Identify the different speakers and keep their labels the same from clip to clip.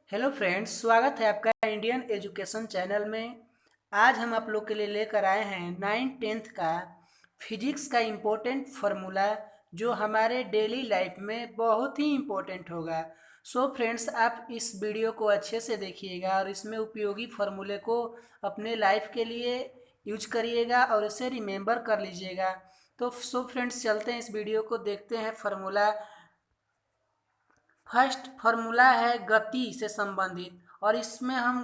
Speaker 1: Hello friends, स्वागत है आपका इंडियन एजुकेशन चैनल में। आज हम आप लोग के लिए लेकर आए हैं 9th 10th का फिजिक्स का इम्पोर्टेंट फार्मूला जो हमारे डेली लाइफ में बहुत ही इम्पोर्टेंट होगा। सो फ्रेंड्स, आप इस वीडियो को अच्छे से देखिएगा और इसमें उपयोगी फार्मूले को अपने लाइफ के लिए यूज करिएगा और इसे रिमेंबर कर लीजिएगा। तो सो फ्रेंड्स, चलते हैं इस वीडियो को देखते हैं फार्मूला। फर्स्ट फार्मूला है गति से संबंधित और इसमें हम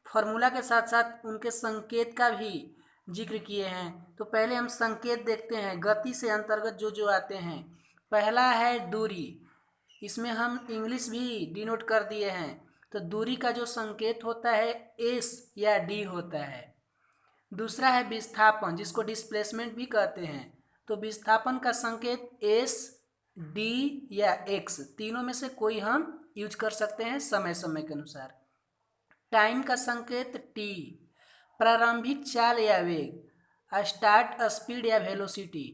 Speaker 1: फार्मूला के साथ साथ उनके संकेत का भी जिक्र किए हैं। तो पहले हम संकेत देखते हैं गति से अंतर्गत जो जो आते हैं। पहला है दूरी, इसमें हम इंग्लिश भी डिनोट कर दिए हैं। तो दूरी का जो संकेत होता है एस या डी होता है। दूसरा है विस्थापन, जिसको डिस्प्लेसमेंट भी कहते हैं। तो विस्थापन का संकेत एस, डी या एक्स, तीनों में से कोई हम यूज कर सकते हैं समय समय के अनुसार। टाइम का संकेत टी। प्रारंभिक चाल या वेग, स्टार्ट स्पीड या वेलोसिटी।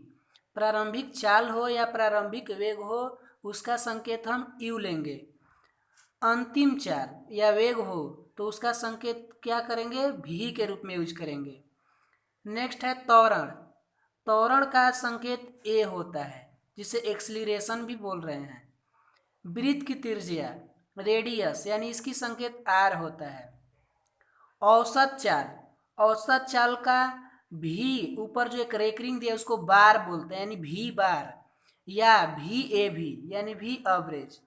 Speaker 1: प्रारंभिक चाल हो या प्रारंभिक वेग हो, उसका संकेत हम यू लेंगे। अंतिम चाल या वेग हो तो उसका संकेत क्या करेंगे, भी के रूप में यूज करेंगे। नेक्स्ट है त्वरण। त्वरण का संकेत ए होता है, जिसे एक्सीलरेशन भी बोल रहे हैं। वृत्त की त्रिज्या रेडियस, यानी इसकी संकेत आर होता है। औसत चाल, औसत चाल का भी ऊपर जो एक रेकरिंग दिया उसको बार बोलते हैं, यानी भी बार या भी ए भी, यानी भी एवरेज।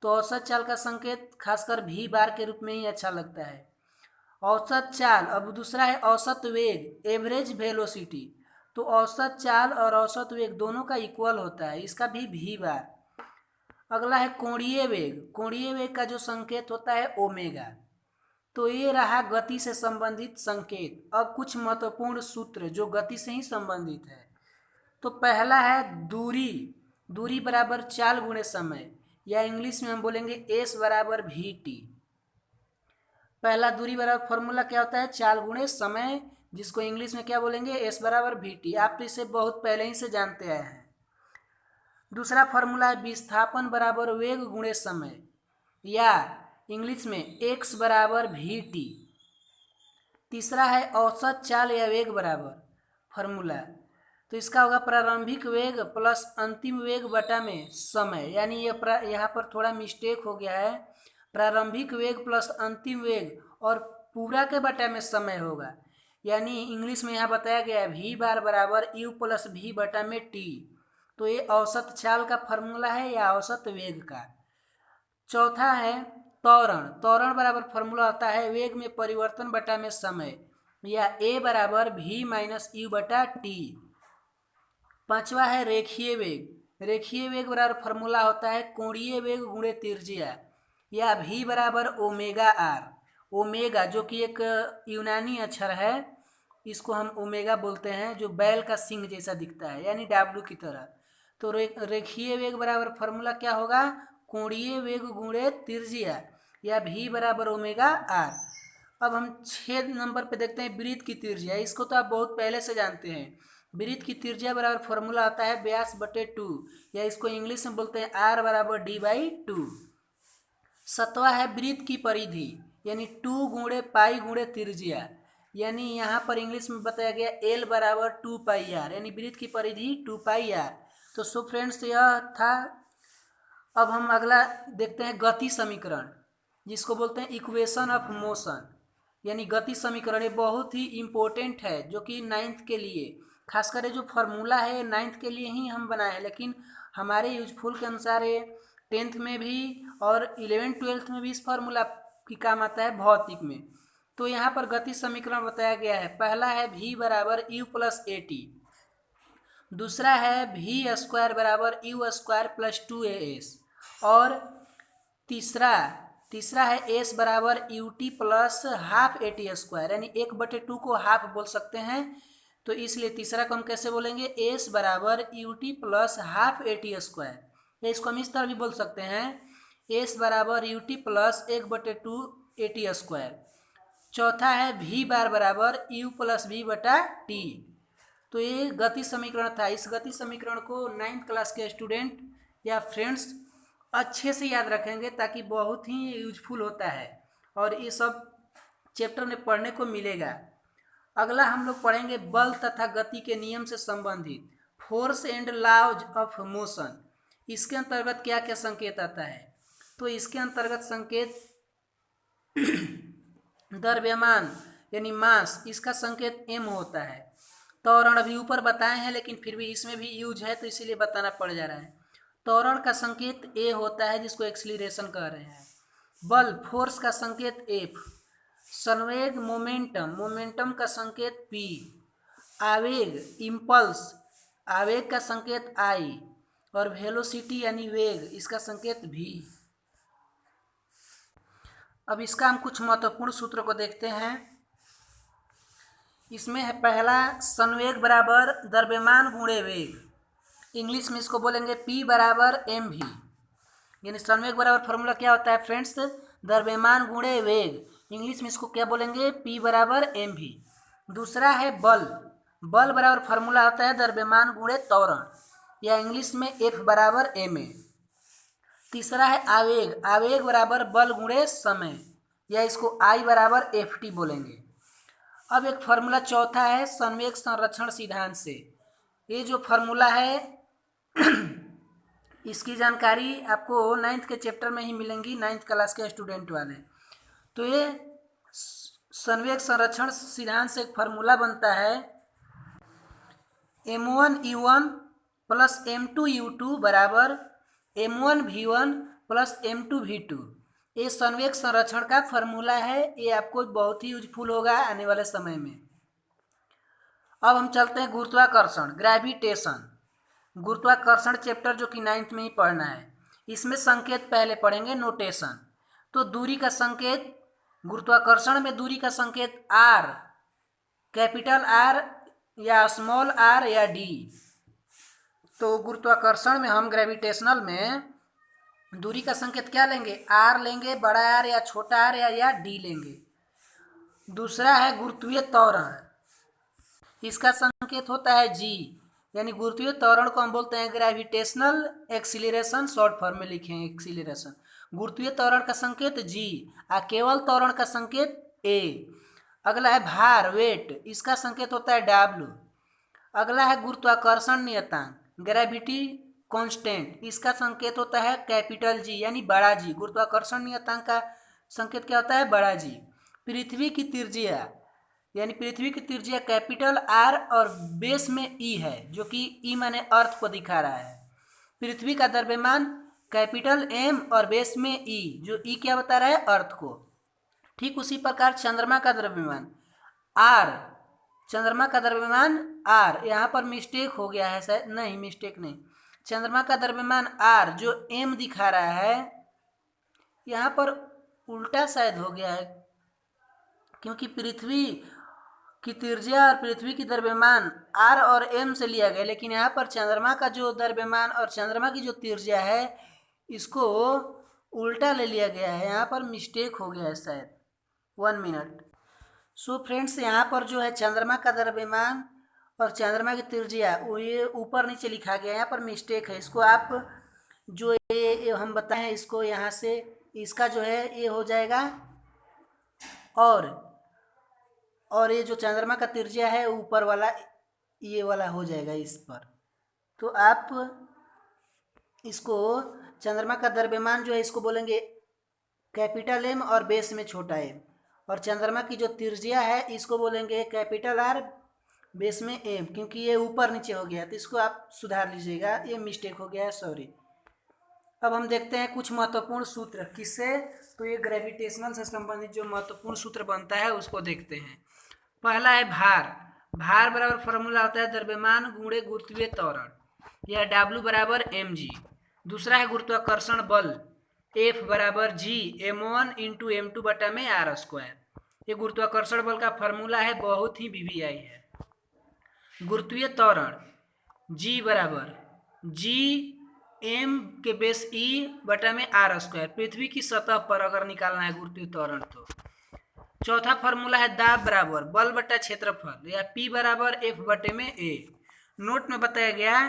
Speaker 1: तो औसत चाल का संकेत खासकर भी बार के रूप में ही अच्छा लगता है। औसत चाल। अब दूसरा है औसत वेग, एवरेज वेलोसिटी। तो औसत चाल और औसत वेग दोनों का इक्वल होता है, इसका भी बार। अगला है कोणीय वेग। कोणीय वेग का जो संकेत होता है ओमेगा। तो ये रहा गति से संबंधित संकेत। अब कुछ महत्वपूर्ण सूत्र जो गति से ही संबंधित है। तो पहला है दूरी। दूरी बराबर चाल गुणे समय, या इंग्लिश में हम बोलेंगे एस बराबर वी टी। पहला दूरी बराबर फॉर्मूला क्या होता है, चाल गुणे समय, जिसको इंग्लिश में क्या बोलेंगे, एस बराबर वी टी। आप तो इसे बहुत पहले ही से जानते आए हैं। दूसरा फॉर्मूला है विस्थापन बराबर वेग गुणे समय, या इंग्लिश में एक्स बराबर वी टी। तीसरा है औसत चाल या वेग बराबर फॉर्मूला। तो इसका होगा प्रारंभिक वेग प्लस अंतिम वेग बटा में समय, यानी ये यहाँ पर थोड़ा मिस्टेक हो गया है। प्रारंभिक वेग प्लस अंतिम वेग और पूरा के बटा में समय होगा, यानी इंग्लिश में यहाँ बताया गया है वी बार बराबर यू प्लस वी बटा में टी। तो ये औसत चाल का फॉर्मूला है या औसत वेग का। चौथा है त्वरण। त्वरण बराबर फॉर्मूला होता है वेग में परिवर्तन बटा में समय, या ए बराबर वी माइनस यू बटा टी। पांचवा है रेखीय वेग। रेखीय वेग बराबर फॉर्मूला होता है कोणीय वेग गुणे त्रिज्या, या वी बराबर ओमेगा आर। ओमेगा जो कि एक यूनानी अक्षर है, इसको हम ओमेगा बोलते हैं, जो बैल का सिंह जैसा दिखता है, यानी डब्ल्यू की तरह। तो रेखीय वेग बराबर फॉर्मूला क्या होगा, कोणीय वेग गुणे त्रिज्या, या वी बराबर ओमेगा आर। अब हम 6 नंबर पे देखते हैं वृत्त की त्रिज्या। इसको तो आप बहुत पहले से जानते हैं। वृत्त की त्रिज्या बराबर फॉर्मूला आता है व्यास बटे 2, या इसको इंग्लिश में बोलते हैं आर बराबर डी बाई 2। सतवा है वृत्त की परिधि, यानी 2 गुणे पाई गुणे त्रिज्या, यानी यहाँ पर इंग्लिश में बताया गया एल बराबर 2 पाई आर, यानी वृत्त की परिधि 2 पाई आर। तो सो फ्रेंड्स, यह था। अब हम अगला देखते हैं गति समीकरण, जिसको बोलते हैं इक्वेशन ऑफ मोशन, यानी गति समीकरण। ये बहुत ही इम्पोर्टेंट है, जो कि 9th के लिए, खासकर ये जो फार्मूला है 9th के लिए ही हम बनाए हैं, लेकिन हमारे यूजफुल के अनुसार ये 10th में भी और 11th 12th में भी इस फार्मूला की काम आता है, भौतिक में। तो यहाँ पर गति समीकरण बताया गया है। पहला है v बराबर यू प्लस ए टी। दूसरा है वी स्क्वायर बराबर यू स्क्वायर प्लस 2as। और तीसरा तीसरा है एस बराबर U T plus half A T square, यानी 1/2 को हाफ बोल सकते हैं। तो इसलिए तीसरा को हम कैसे बोलेंगे, एस बराबर U T plus half A T square, या इसको हम इस तरह भी बोल सकते हैं, एस बराबर U T plus 1/2 A T square. चौथा है वी बार बराबर यू प्लस वी बटा टी। तो ये गति समीकरण था। इस गति समीकरण को 9th क्लास के स्टूडेंट या फ्रेंड्स अच्छे से याद रखेंगे, ताकि बहुत ही यूजफुल होता है। और ये सब चैप्टर में पढ़ने को मिलेगा। अगला हम लोग पढ़ेंगे बल तथा गति के नियम से संबंधित force and laws of motion. इसके अंतर्गत क्या क्या संकेत आता है? तो इसके अंतर्गत संकेत द्रव्यमान यानी मास, इसका संकेत m होता है। त्वरण अभी ऊपर बताए हैं लेकिन फिर भी इसमें भी यूज है तो इसीलिए बताना पड़ जा रहा है। त्वरण का संकेत a होता है जिसको एक्सीलरेशन कह रहे हैं। बल फोर्स का संकेत F, संवेग मोमेंटम का संकेत P, आवेग इम्पल्स, आवेग का संकेत I, और वेलोसिटी यानी वेग, इसका संकेत V। अब इसका हम कुछ महत्वपूर्ण सूत्र को देखते हैं। इसमें है पहला, संवेग बराबर द्रव्यमान गुणे वेग। इंग्लिश में इसको बोलेंगे P बराबर mv, यानी संवेग बराबर फॉर्मूला क्या होता है फ्रेंड्स? द्रव्यमान गुणे वेग। इंग्लिश में इसको क्या बोलेंगे? P बराबर mv। दूसरा है बल बराबर फॉर्मूला होता है द्रव्यमान गुणे त्वरण, या इंग्लिश में F बराबर ma। तीसरा है आवेग बराबर बल गुणे समय, या इसको I बराबर ft बोलेंगे। अब एक फार्मूला चौथा है संवेग संरक्षण सिद्धांत से। ये जो फार्मूला है इसकी जानकारी आपको 9th के चैप्टर में ही मिलेंगी, 9th क्लास के स्टूडेंट वाले। तो ये संवेग संरक्षण सिद्धांत से एक फार्मूला बनता है m1u1 प्लस m2u2 बराबर m1v1 प्लस m2v2। ये संवेग संरक्षण का फार्मूला है, ये आपको बहुत ही यूजफुल होगा आने वाले समय में। अब हम चलते हैं गुरुत्वाकर्षण, ग्रेविटेशन। गुरुत्वाकर्षण चैप्टर जो कि 9th में ही पढ़ना है। इसमें संकेत पहले पढ़ेंगे, नोटेशन। तो दूरी का संकेत, गुरुत्वाकर्षण में दूरी का संकेत r, कैपिटल R या स्मॉल r या d। तो गुरुत्वाकर्षण में हम ग्रेविटेशनल में दूरी का संकेत क्या लेंगे? r लेंगे, बड़ा R या छोटा r या d लेंगे। दूसरा है गुरुत्वीय त्वरण, इसका संकेत होता है g, यानी गुरुत्वीय त्वरण को हम बोलते हैं ग्रेविटेशनल एक्सीलरेशन, शॉर्ट फॉर्म में लिखे हैं एक्सीलरेशन। गुरुत्वीय त्वरण का संकेत g, केवल त्वरण का संकेत a। अगला है भार वेट, इसका संकेत होता है w। अगला है गुरुत्वाकर्षण नियतांक, ग्रेविटी कांस्टेंट, इसका संकेत होता है कैपिटल G यानी बड़ा G। गुरुत्वाकर्षण नियतांक का संकेत क्या होता है? बड़ा G। पृथ्वी की त्रिज्या, यानी पृथ्वी की त्रिज्या कैपिटल R और बेस में E है, जो कि E माने अर्थ को दिखा रहा है। पृथ्वी का द्रव्यमान कैपिटल M और बेस में E, जो E क्या बता रहा है? अर्थ को। ठीक उसी प्रकार चंद्रमा का द्रव्यमान R, चंद्रमा का द्रव्यमान R, यहाँ पर मिस्टेक हो गया है शायद, नहीं मिस्टेक नहीं, चंद्रमा का द्रव्यमान R जो M दिखा रहा है, यहाँ पर उल्टा शायद हो गया है, क्योंकि पृथ्वी की त्रिज्या और पृथ्वी की द्रव्यमान R और M से लिया गया, लेकिन यहाँ पर चंद्रमा का जो द्रव्यमान और चंद्रमा की जो त्रिज्या है इसको उल्टा ले लिया गया है, यहाँ पर मिस्टेक हो गया है शायद। 1 मिनट। सो फ्रेंड्स, यहाँ पर जो है चंद्रमा का द्रव्यमान और चंद्रमा की त्रिज्या वो ये ऊपर नीचे लिखा गया है, यहाँ पर मिस्टेक है। इसको आप जो ये हम बताएं इसको यहाँ से, इसका जो है ये हो जाएगा, और ये जो चंद्रमा का त्रिज्या है ऊपर वाला ये वाला हो जाएगा इस पर। तो आप इसको चंद्रमा का द्रव्यमान जो है इसको बोलेंगे कैपिटल M और बेस में छोटा m, और चंद्रमा की जो त्रिज्या है इसको बोलेंगे कैपिटल R बेस में m, क्योंकि ये ऊपर नीचे हो गया तो इसको आप सुधार लीजिएगा, ये मिस्टेक हो गया है, सॉरी। अब हम देखते हैं कुछ महत्वपूर्ण सूत्र, किससे? तो ये ग्रेविटेशनल से संबंधित जो महत्वपूर्ण सूत्र बनता है उसको देखते हैं। पहला है भार बराबर फॉर्मूला होता है द्रव्यमान गुणे गुरुत्वीय त्वरण, या W बराबर mg। दूसरा है गुरुत्वाकर्षण बल, F बराबर G m1 इंटू m2 बटा में r²। ये गुरुत्वाकर्षण बल का फॉर्मूला है, बहुत ही VVI है। गुरुत्वीय त्वरण G बराबर G m के बेस E बटा में r², पृथ्वी की सतह पर अगर निकालना है गुरुत्वीय त्वरण तो। चौथा फॉर्मूला है दाब बराबर बल बटा क्षेत्रफल, या P बराबर F बटे में A। नोट में बताया गया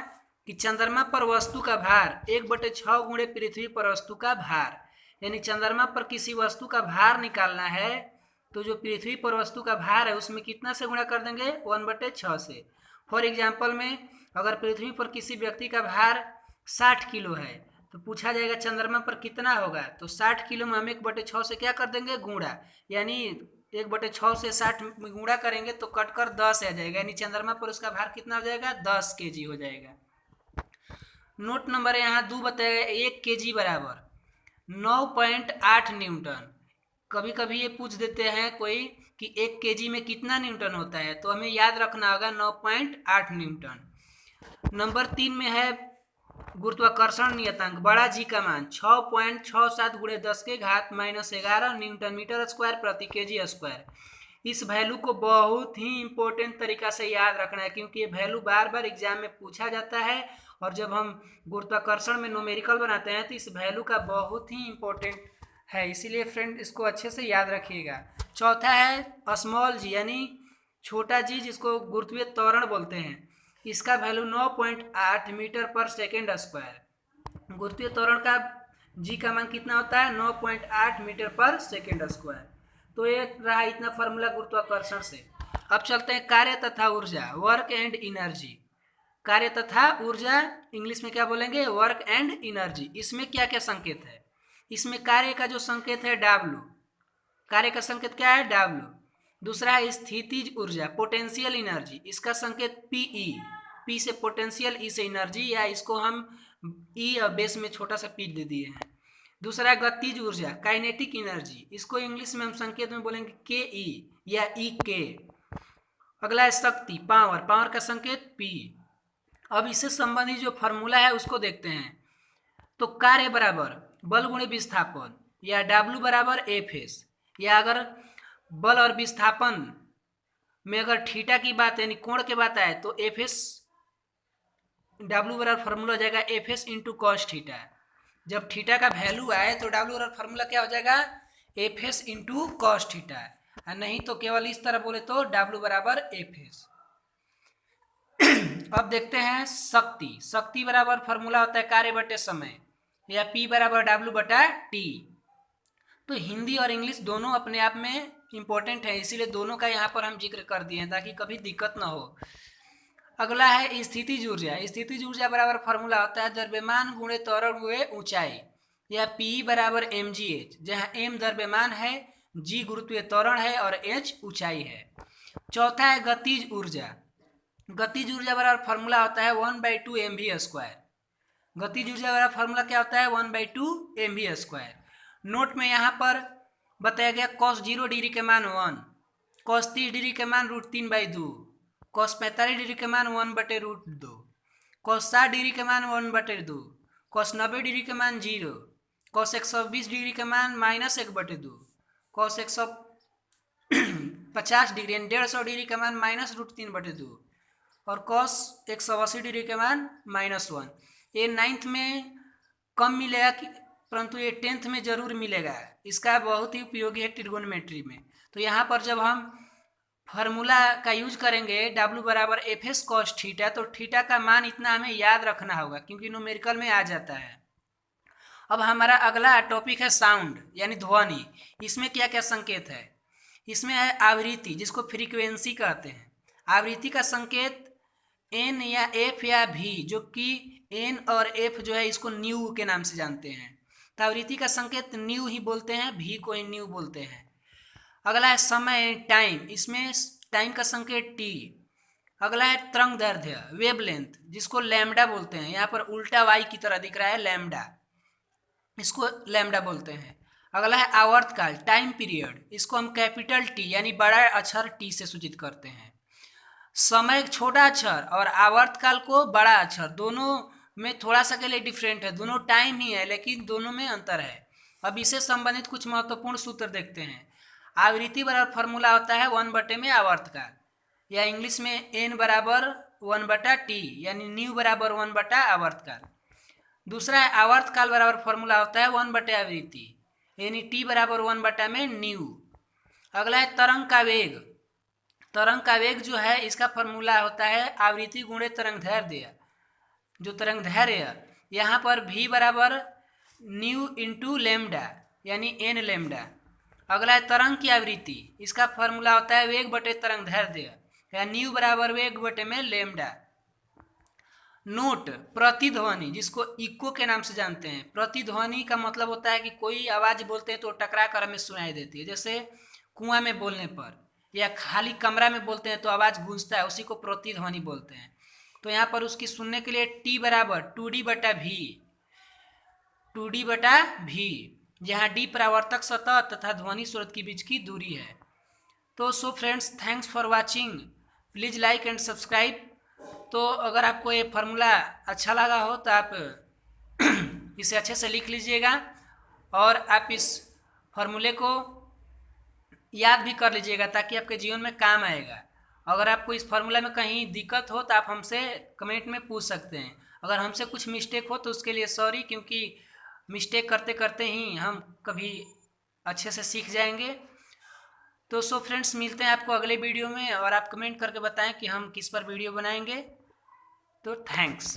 Speaker 1: कि चंद्रमा पर वस्तु का भार 1/6 गुणे पृथ्वी पर वस्तु का भार, यानी चंद्रमा पर किसी वस्तु का भार निकालना है तो जो पृथ्वी पर वस्तु का भार है उसमें कितना से गुणा कर देंगे, 1/6 से। फॉर एग्जाम्पल में अगर पृथ्वी पर किसी व्यक्ति का भार 60 किलो है तो पूछा जाएगा चंद्रमा पर कितना होगा, तो 60 किलो में हम 1/6 से क्या कर देंगे, गुणा, यानी 1/6 से 60 में गुणा करेंगे तो कटकर 10 आ जाएगा, यानी चंद्रमा पर उसका भार कितना हो जाएगा, 10 kg हो जाएगा। नोट नंबर यहाँ 2 बताया, 1 kg बराबर 9.8 न्यूटन। कभी कभी ये पूछ देते हैं कोई कि 1 kg में कितना न्यूटन होता है, तो हमें याद रखना होगा 9.8 न्यूटन। नंबर 3 में है गुरुत्वाकर्षण नियतांक, बड़ा जी का मान 6.67 गुणे 10 के घात -11 न्यूटन मीटर स्क्वायर प्रति केजी स्क्वायर। इस वैल्यू को बहुत ही इम्पोर्टेंट तरीका से याद रखना है क्योंकि ये वैल्यू बार बार एग्जाम में पूछा जाता है और जब हम गुरुत्वाकर्षण में न्यूमेरिकल बनाते हैं तो इस वैल्यू का बहुत ही इम्पोर्टेंट है, इसीलिए फ्रेंड इसको अच्छे से याद रखिएगा। चौथा है स्मॉल जी यानी छोटा जी, जिसको गुरुत्वीय त्वरण बोलते हैं, इसका वैल्यू 9.8 मीटर पर सेकेंड स्क्वायर। गुरुत्वीय त्वरण का जी का मान कितना होता है, 9.8 मीटर पर सेकेंड स्क्वायर। तो ये रहा इतना फार्मूला गुरुत्वाकर्षण से। अब चलते हैं कार्य तथा ऊर्जा, वर्क एंड एनर्जी। कार्य तथा ऊर्जा इंग्लिश में क्या बोलेंगे, वर्क एंड एनर्जी। इसमें क्या क्या संकेत है, इसमें कार्य का जो संकेत है W, कार्य का संकेत क्या है, W। दूसरा है स्थितिज ऊर्जा, पोटेंशियल एनर्जी, इसका संकेत PE, P से पोटेंशियल, E से एनर्जी, या इसको हम E और बेस में छोटा सा P दे दिए हैं। दूसरा है गतिज ऊर्जा, काइनेटिक एनर्जी, इसको इंग्लिश में हम संकेत में बोलेंगे KE या EK। अगला है शक्ति, पावर, पावर का संकेत P। अब इससे संबंधित जो फार्मूला है उसको देखते हैं। तो कार्य बराबर बल गुणे विस्थापन, या W बराबर Fs, या अगर बल और विस्थापन में अगर थीटा की बात यानी कोण की बात आए तो Fs, W बराबर फार्मूला हो जाएगा Fs इंटू कॉस थीटा। जब थीटा का वैल्यू आए तो W बराबर फार्मूला क्या हो जाएगा, Fs इंटू कॉस थीटा, नहीं तो केवल इस तरह बोले तो W बराबर Fs। अब देखते हैं शक्ति, शक्ति बराबर फार्मूला होता है कार्य बटे समय, या P बराबर W बटा T। तो हिंदी और इंग्लिश दोनों अपने आप में इम्पोर्टेंट है, इसीलिए दोनों का यहाँ पर हम जिक्र कर दिए हैं ताकि कभी दिक्कत ना हो। अगला है स्थितिज ऊर्जा, स्थितिज ऊर्जा बराबर फार्मूला होता है द्रव्यमान गुणे त्वरण हुए ऊंचाई, या P बराबर mgh, जहाँ m द्रव्यमान है, g गुरुत्वीय त्वरण है और h ऊंचाई है। चौथा है गतिज ऊर्जा, गतिज ऊर्जा बराबर फार्मूला होता है 1/2 mv स्क्वायर। गतिज ऊर्जा बराबर फार्मूला क्या होता है, 1/2 mv स्क्वायर। नोट में यहाँ पर बताया गया cos 0 डिग्री के मान 1, cos 30 डिग्री के मान √3/2, cos 45 डिग्री के मान 1/√2, cos 60 डिग्री के मान 1/2, cos 90 डिग्री के मान 0, cos 120 डिग्री के मान -1/2, cos 150 डिग्री यानी 150 डिग्री के मान -√3/2 और cos 180 डिग्री के मान -1। ये 9th में कम मिलेगा परंतु ये 10th में जरूर मिलेगा, इसका बहुत ही उपयोगी है ट्रिगोनोमेट्री में। तो यहाँ पर जब हम फार्मूला का यूज करेंगे W बराबर Fs cos थीटा, तो थीटा का मान इतना हमें याद रखना होगा क्योंकि न्यूमेरिकल में आ जाता है। अब हमारा अगला टॉपिक है साउंड यानी ध्वनि। इसमें क्या क्या संकेत है, इसमें है आवृत्ति जिसको फ्रीक्वेंसी कहते हैं। आवृत्ति का संकेत N या F या V, जो कि N और F जो है इसको न्यू के नाम से जानते हैं, तो आवृत्ति का संकेत न्यू ही बोलते हैं, V को ही न्यू बोलते हैं। अगला है समय टाइम, इसमें टाइम का संकेत T। अगला है तरंग दैर्ध्य वेवलेंथ जिसको लैम्डा बोलते हैं, यहाँ पर उल्टा Y की तरह दिख रहा है लैम्डा, इसको लैम्डा बोलते हैं। अगला है आवर्तकाल टाइम पीरियड, इसको हम कैपिटल T यानी बड़ा अक्षर T से सूचित करते हैं। समय छोटा अक्षर और आवर्तकाल को बड़ा अक्षर, दोनों में थोड़ा सा के लिए डिफरेंट है, दोनों टाइम ही है लेकिन दोनों में अंतर है। अब इससे संबंधित कुछ महत्वपूर्ण सूत्र देखते हैं। आवृत्ति बराबर फार्मूला होता है 1/में में आवर्तकाल, या इंग्लिश में N बराबर 1/T यानी न्यू बराबर 1/ आवर्तकाल। दूसरा है आवर्तकाल बराबर फार्मूला होता है 1/ आवृत्ति यानी T बराबर 1/ में न्यू। अगला है तरंग का वेग, तरंग का वेग जो है इसका फार्मूला होता है आवृत्ति गुणे तरंग दैर्ध्य, जो तरंग दैर्घ्य यहाँ पर V बराबर न्यू इंटू लैम्डा, यानी n लेमडा। अगला है तरंग की आवृत्ति, इसका फॉर्मूला होता है वेग बटे तरंग दैर्ध्य या न्यू बराबर वेग बटे में लेमडा। नोट प्रतिध्वनि, जिसको इको के नाम से जानते हैं। प्रतिध्वनि का मतलब होता है कि कोई आवाज बोलते हैं तो टकरा कर हमें सुनाई देती है, जैसे कुआं में बोलने पर या खाली कमरा में बोलते हैं तो आवाज गूंजता है, उसी को प्रतिध्वनि बोलते हैं। तो यहाँ पर उसकी सुनने के लिए टी बराबर 2D बटा भी, 2D बटा भी, जहाँ डी परावर्तक सतह तथा ध्वनि स्रोत के बीच की दूरी है। तो so friends, thanks for watching, please like and subscribe. तो अगर आपको ये फार्मूला अच्छा लगा हो तो आप इसे अच्छे से लिख लीजिएगा और आप इस फार्मूले को याद भी कर लीजिएगा ताकि आपके जीवन में काम आएगा। अगर आपको इस फार्मूला में कहीं दिक्कत हो तो आप हमसे कमेंट में पूछ सकते हैं। अगर हमसे कुछ मिस्टेक हो तो उसके लिए सॉरी, क्योंकि मिस्टेक करते करते ही हम कभी अच्छे से सीख जाएंगे। तो सो फ्रेंड्स, मिलते हैं आपको अगले वीडियो में और आप कमेंट करके बताएं कि हम किस पर वीडियो बनाएंगे। तो थैंक्स।